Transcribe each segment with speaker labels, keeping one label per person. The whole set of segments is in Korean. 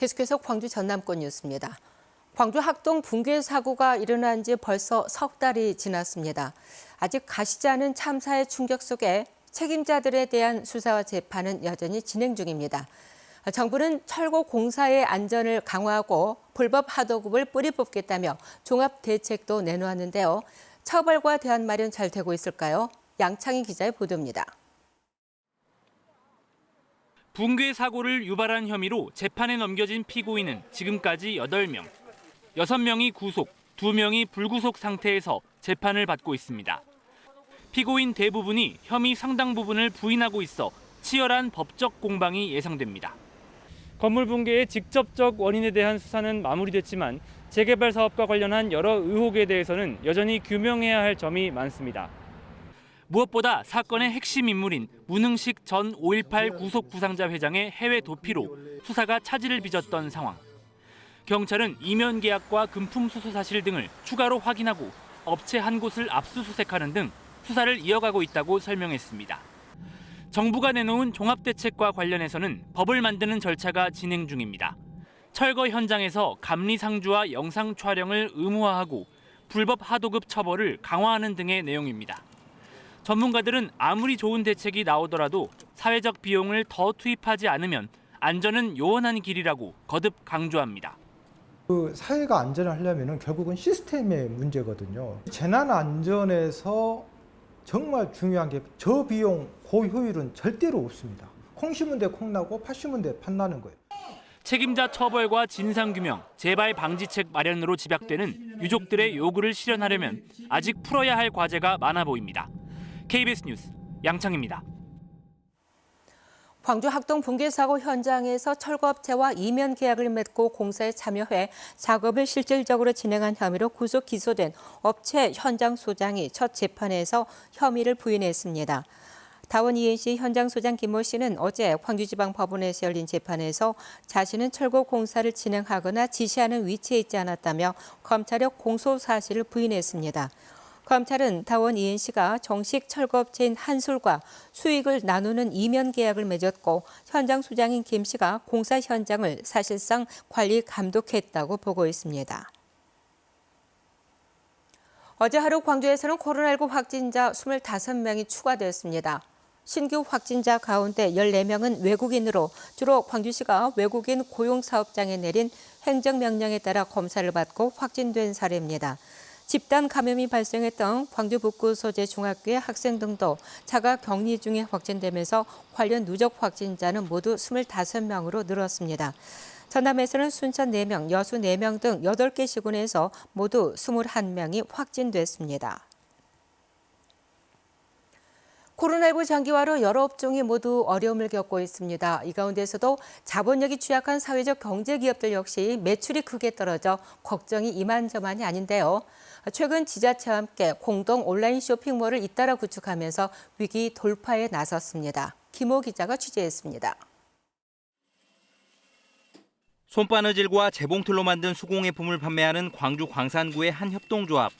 Speaker 1: 계속해서 광주 전남권 뉴스입니다. 광주 학동 붕괴 사고가 일어난 지 벌써 석 달이 지났습니다. 아직 가시지 않은 참사의 충격 속에 책임자들에 대한 수사와 재판은 여전히 진행 중입니다. 정부는 철거 공사의 안전을 강화하고 불법 하도급을 뿌리 뽑겠다며 종합 대책도 내놓았는데요. 처벌과 대안 마련 잘 되고 있을까요? 양창희 기자의 보도입니다.
Speaker 2: 붕괴 사고를 유발한 혐의로 재판에 넘겨진 피고인은 지금까지 8명. 6명이 구속, 2명이 불구속 상태에서 재판을 받고 있습니다. 피고인 대부분이 혐의 상당 부분을 부인하고 있어 치열한 법적 공방이 예상됩니다. 건물 붕괴의 직접적 원인에 대한 수사는 마무리됐지만 재개발 사업과 관련한 여러 의혹에 대해서는 여전히 규명해야 할 점이 많습니다. 무엇보다 사건의 핵심 인물인 문흥식 전 5.18 구속 부상자 회장의 해외 도피로 수사가 차질을 빚었던 상황. 경찰은 이면 계약과 금품 수수 사실 등을 추가로 확인하고 업체 한 곳을 압수수색하는 등 수사를 이어가고 있다고 설명했습니다. 정부가 내놓은 종합대책과 관련해서는 법을 만드는 절차가 진행 중입니다. 철거 현장에서 감리상주와 영상 촬영을 의무화하고 불법 하도급 처벌을 강화하는 등의 내용입니다. 전문가들은 아무리 좋은 대책이 나오더라도 사회적 비용을 더 투입하지 않으면 안전은 요원한 길이라고 거듭 강조합니다.
Speaker 3: 사회가 안전을 하려면 결국은 시스템의 문제거든요. 재난 안전에서 정말 중요한 게 저비용 고효율은 절대로 없습니다. 콩 심은 데 콩 나고 팥 심은 데 팥 나는 거예요.
Speaker 2: 책임자 처벌과 진상규명, 재발 방지책 마련으로 집약되는 유족들의 요구를 실현하려면 아직 풀어야 할 과제가 많아 보입니다. KBS 뉴스 양창희입니다.
Speaker 1: 광주 학동 붕괴 사고 현장에서 철거업체와 이면 계약을 맺고 공사에 참여해 작업을 실질적으로 진행한 혐의로 구속 기소된 업체 현장 소장이 첫 재판에서 혐의를 부인했습니다. 다원 ENC 현장 소장 김모 씨는 어제 광주지방법원에서 열린 재판에서 자신은 철거 공사를 진행하거나 지시하는 위치에 있지 않았다며 검찰의 공소 사실을 부인했습니다. 검찰은 다원 ENC가 정식 철거업체인 한솔과 수익을 나누는 이면 계약을 맺었고 현장 소장인 김 씨가 공사 현장을 사실상 관리 감독했다고 보고 있습니다. 어제 하루 광주에서는 코로나19 확진자 25명이 추가됐습니다. 신규 확진자 가운데 14명은 외국인으로 주로 광주시가 외국인 고용사업장에 내린 행정명령에 따라 검사를 받고 확진된 사례입니다. 집단 감염이 발생했던 광주 북구 소재 중학교의 학생 등도 자가 격리 중에 확진되면서 관련 누적 확진자는 모두 25명으로 늘었습니다. 전남에서는 순천 4명, 여수 4명 등 8개 시군에서 모두 21명이 확진됐습니다. 코로나19 장기화로 여러 업종이 모두 어려움을 겪고 있습니다. 이 가운데서도 자본력이 취약한 사회적 경제기업들 역시 매출이 크게 떨어져 걱정이 이만저만이 아닌데요. 최근 지자체와 함께 공동 온라인 쇼핑몰을 잇따라 구축하면서 위기 돌파에 나섰습니다. 김호 기자가 취재했습니다.
Speaker 4: 손바느질과 재봉틀로 만든 수공예품을 판매하는 광주 광산구의 한 협동조합.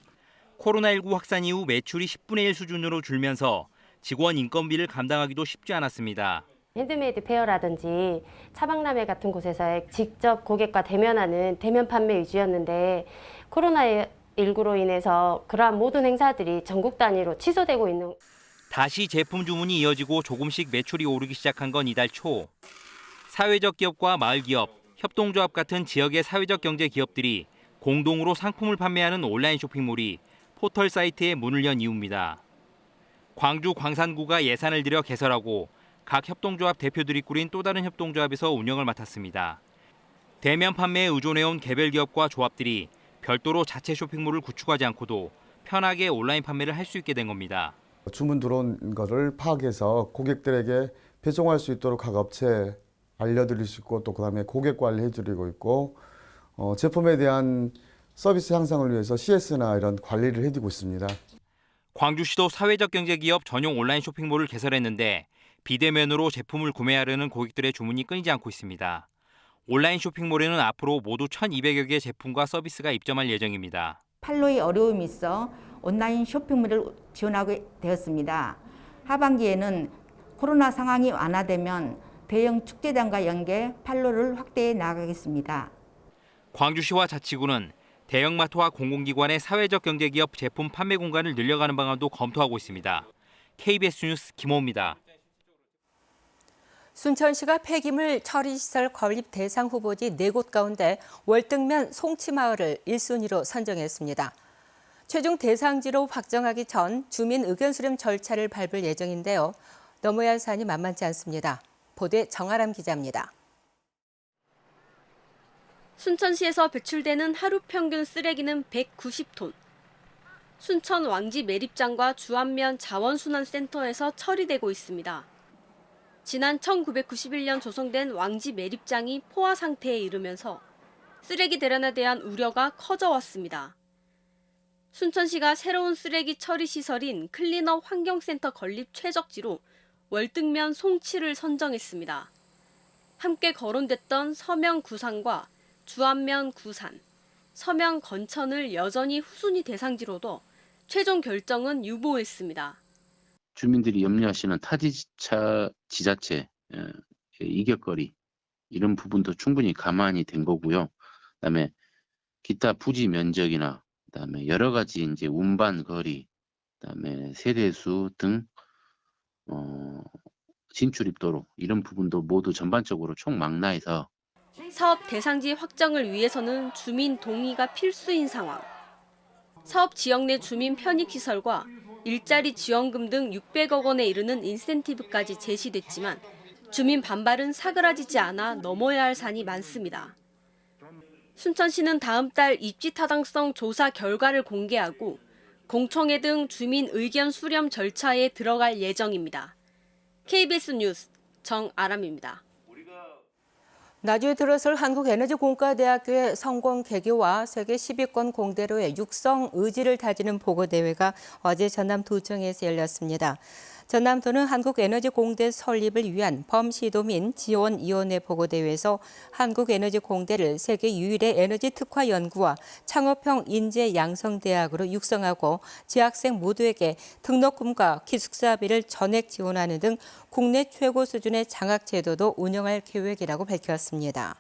Speaker 4: 코로나19 확산 이후 매출이 10분의 1 수준으로 줄면서 직원 인건비를 감당하기도 쉽지 않았습니다.
Speaker 5: 핸드메이드 페어라든지 차박람회 같은 곳에서 직접 고객과 대면하는 대면 판매 위주였는데 코로나19로 인해서 그러한 모든 행사들이 전국 단위로 취소되고 있는.
Speaker 4: 다시 제품 주문이 이어지고 조금씩 매출이 오르기 시작한 건 이달 초. 사회적 기업과 마을기업, 협동조합 같은 지역의 사회적 경제 기업들이 공동으로 상품을 판매하는 온라인 쇼핑몰이 포털 사이트에 문을 연 이유입니다. 광주 광산구가 예산을 들여 개설하고 각 협동조합 대표들이 꾸린 또 다른 협동조합에서 운영을 맡았습니다. 대면 판매에 의존해온 개별 기업과 조합들이 별도로 자체 쇼핑몰을 구축하지 않고도 편하게 온라인 판매를 할 수 있게 된 겁니다.
Speaker 6: 주문 들어온 거를 파악해서 고객들에게 배송할 수 있도록 각 업체에 알려드릴 수 있고 또 그다음에 고객 관리해드리고 있고 제품에 대한 서비스 향상을 위해서 CS나 이런 관리를 해드리고 있습니다.
Speaker 4: 광주시도 사회적 경제기업 전용 온라인 쇼핑몰을 개설했는데 비대면으로 제품을 구매하려는 고객들의 주문이 끊이지 않고 있습니다. 온라인 쇼핑몰에는 앞으로 모두 1,200여 개 제품과 서비스가 입점할 예정입니다.
Speaker 7: 판로의 어려움이 있어 온라인 쇼핑몰을 지원하게 되었습니다. 하반기에는 코로나 상황이 완화되면 대형 축제장과 연계 판로를 확대해 나가겠습니다.
Speaker 4: 광주시와 자치구는 대형마트와 공공기관의 사회적 경제기업 제품 판매 공간을 늘려가는 방안도 검토하고 있습니다. KBS 뉴스 김호입니다.
Speaker 1: 순천시가 폐기물 처리시설 건립 대상 후보지 4곳 가운데 월등면 송치마을을 1순위로 선정했습니다. 최종 대상지로 확정하기 전 주민 의견 수렴 절차를 밟을 예정인데요. 넘어야 할 산이 만만치 않습니다. 보도에 정아람 기자입니다.
Speaker 8: 순천시에서 배출되는 하루 평균 쓰레기는 190톤. 순천 왕지 매립장과 주안면 자원순환센터에서 처리되고 있습니다. 지난 1991년 조성된 왕지 매립장이 포화 상태에 이르면서 쓰레기 대란에 대한 우려가 커져왔습니다. 순천시가 새로운 쓰레기 처리 시설인 클린업 환경센터 건립 최적지로 월등면 송치를 선정했습니다. 함께 거론됐던 서면 구산과 주안면 구산, 서면 건천을 여전히 후순위 대상지로도 최종 결정은 유보했습니다.
Speaker 9: 주민들이 염려하시는 지자체 이격거리 이런 부분도 충분히 감안이 된 거고요. 그다음에 기타 부지 면적이나 그다음에 여러 가지 이제 운반 거리, 그다음에 세대수 등 진출 입도로 이런 부분도 모두 전반적으로 총망라해서
Speaker 8: 사업 대상지 확정을 위해서는 주민 동의가 필수인 상황. 사업 지역 내 주민 편익시설과 일자리 지원금 등 600억 원에 이르는 인센티브까지 제시됐지만 주민 반발은 사그라지지 않아 넘어야 할 산이 많습니다. 순천시는 다음 달 입지 타당성 조사 결과를 공개하고 공청회 등 주민 의견 수렴 절차에 들어갈 예정입니다. KBS 뉴스 정아람입니다.
Speaker 1: 나주에 들어설 한국에너지공과대학교의 성공 계기와 세계 10위권 공대로의 육성 의지를 다지는 보고대회가 어제 전남도청에서 열렸습니다. 전남도는 한국에너지공대 설립을 위한 범시도민 지원위원회 보고대회에서 한국에너지공대를 세계 유일의 에너지 특화 연구와 창업형 인재 양성대학으로 육성하고 재학생 모두에게 등록금과 기숙사비를 전액 지원하는 등 국내 최고 수준의 장학 제도도 운영할 계획이라고 밝혔습니다.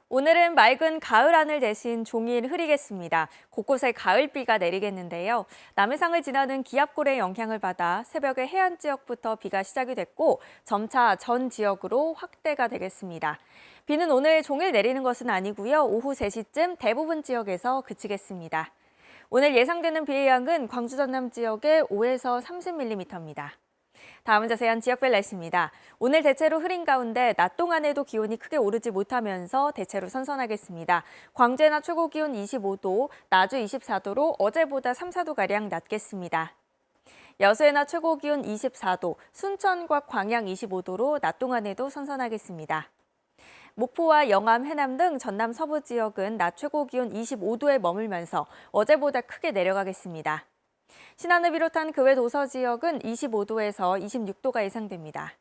Speaker 10: 오늘은 맑은 가을 하늘 대신 종일 흐리겠습니다. 곳곳에 가을비가 내리겠는데요. 남해상을 지나는 기압골의 영향을 받아 새벽에 해안 지역부터 비가 시작이 됐고 점차 전 지역으로 확대가 되겠습니다. 비는 오늘 종일 내리는 것은 아니고요. 오후 3시쯤 대부분 지역에서 그치겠습니다. 오늘 예상되는 비의 양은 광주 전남 지역에 5에서 30mm입니다. 다음은 자세한 지역별 날씨입니다. 오늘 대체로 흐린 가운데 낮 동안에도 기온이 크게 오르지 못하면서 대체로 선선하겠습니다. 광주의 낮 최고 기온 25도, 나주 24도로 어제보다 3, 4도가량 낮겠습니다. 여수의 낮 최고 기온 24도, 순천과 광양 25도로 낮 동안에도 선선하겠습니다. 목포와 영암, 해남 등 전남 서부 지역은 낮 최고 기온 25도에 머물면서 어제보다 크게 내려가겠습니다. 신안을 비롯한 그 외 도서 지역은 25도에서 26도가 예상됩니다.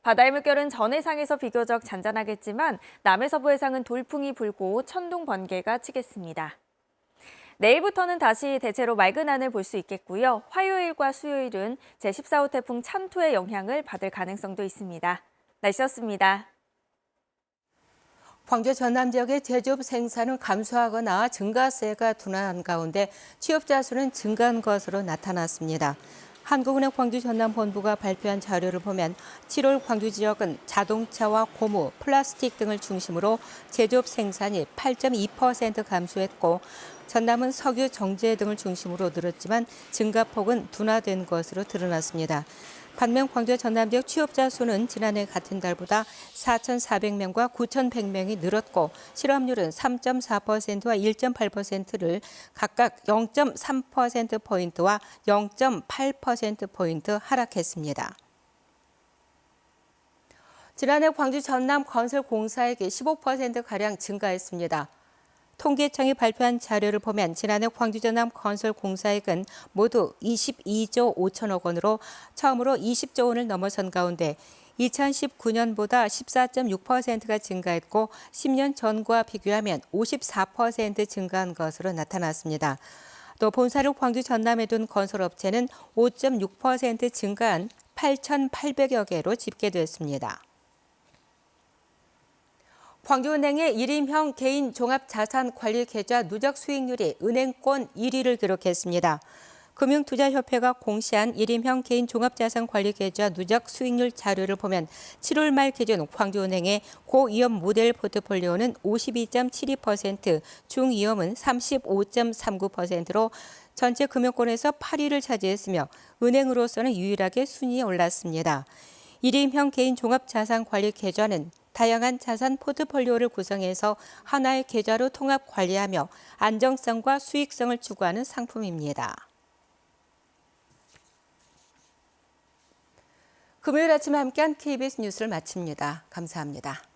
Speaker 10: 바다의 물결은 전 해상에서 비교적 잔잔하겠지만 남해 서부 해상은 돌풍이 불고 천둥 번개가 치겠습니다. 내일부터는 다시 대체로 맑은 하늘 볼 수 있겠고요. 화요일과 수요일은 제14호 태풍 찬투의 영향을 받을 가능성도 있습니다. 날씨였습니다.
Speaker 1: 광주 전남 지역의 제조업 생산은 감소하거나 증가세가 둔화한 가운데 취업자 수는 증가한 것으로 나타났습니다. 한국은행 광주 전남본부가 발표한 자료를 보면 7월 광주 지역은 자동차와 고무, 플라스틱 등을 중심으로 제조업 생산이 8.2% 감소했고 전남은 석유, 정제 등을 중심으로 늘었지만 증가폭은 둔화된 것으로 드러났습니다. 반면 광주 전남 지역 취업자 수는 지난해 같은 달보다 4,400명과 9,100명이 늘었고 실업률은 3.4%와 1.8%를 각각 0.3%포인트와 0.8%포인트 하락했습니다. 지난해 광주 전남 건설공사액이 15%가량 증가했습니다. 통계청이 발표한 자료를 보면 지난해 광주 전남 건설공사액은 모두 22조 5천억 원으로 처음으로 20조 원을 넘어선 가운데 2019년보다 14.6%가 증가했고 10년 전과 비교하면 54% 증가한 것으로 나타났습니다. 또 본사를 광주 전남에 둔 건설업체는 5.6% 증가한 8,800여 개로 집계됐습니다. 광주은행의 1인형 개인 종합자산관리계좌 누적 수익률이 은행권 1위를 기록했습니다. 금융투자협회가 공시한 1인형 개인 종합자산관리계좌 누적 수익률 자료를 보면 7월 말 기준 광주은행의 고위험 모델 포트폴리오는 52.72%, 중위험은 35.39%로 전체 금융권에서 8위를 차지했으며 은행으로서는 유일하게 순위에 올랐습니다. 1인형 개인 종합자산관리계좌는 다양한 자산 포트폴리오를 구성해서 하나의 계좌로 통합 관리하며 안정성과 수익성을 추구하는 상품입니다. 금요일 아침 함께한 KBS 뉴스를 마칩니다. 감사합니다.